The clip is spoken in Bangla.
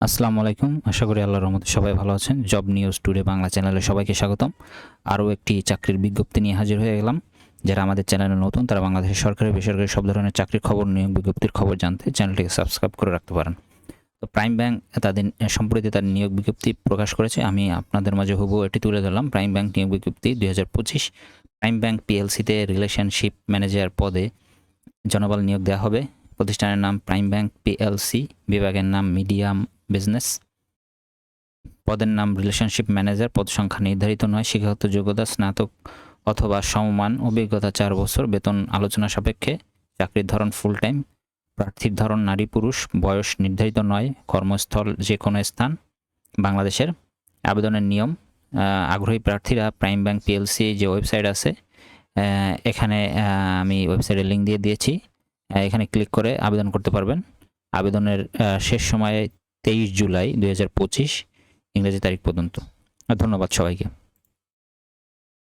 আসসালামু আলাইকুম। আশা করি আল্লাহর রহমতে সবাই ভালো আছেন। জব নিউজ টুডে বাংলা চ্যানেলে সবাইকে স্বাগতম। আরও একটি চাকরির বিজ্ঞপ্তি নিয়ে হাজির হয়ে গেলাম। যারা আমাদের চ্যানেলে নতুন তারা বাংলাদেশের সরকারি বেসরকারি সব ধরনের চাকরির খবর, নিয়োগ বিজ্ঞপ্তির খবর জানতে চ্যানেলটিকে সাবস্ক্রাইব করে রাখতে পারেন। তো প্রাইম ব্যাংক তাদের সম্প্রতি তার নিয়োগ বিজ্ঞপ্তি প্রকাশ করেছে। আমি আপনাদের মাঝে হুবহু এটি তুলে ধরলাম। প্রাইম ব্যাংক নিয়োগ বিজ্ঞপ্তি 2025। প্রাইম ব্যাংক পিএলসিতে রিলেশনশিপ ম্যানেজার পদে জনবল নিয়োগ দেওয়া হবে। প্রতিষ্ঠানের নাম প্রাইম ব্যাংক পিএলসি, বিভাগের নাম মিডিয়াম বিজনেস, পদের নাম রিলেশনশিপ ম্যানেজার, পদ সংখ্যা নির্ধারিত নয়, শিক্ষাগত যোগ্যতা স্নাতক অথবা সমমান, অভিজ্ঞতা 4 বছর, বেতন আলোচনা সাপেক্ষে, চাকরির ধরন ফুল টাইম, প্রার্থীর ধরন নারী পুরুষ, বয়স নির্ধারিত নয়, কর্মস্থল যে কোনো স্থান বাংলাদেশের। আবেদনের নিয়ম, আগ্রহী প্রার্থীরা প্রাইম ব্যাংক পিএলসি যে ওয়েবসাইট আছে এখানে আমি ওয়েবসাইটের লিঙ্ক দিয়ে দিয়েছি, এখানে ক্লিক করে আবেদন করতে পারবেন। আবেদনের শেষ সময় 23 জুলাই 2025 ইংরেজি তারিখ পর্যন্ত। ধন্যবাদ সবাইকে।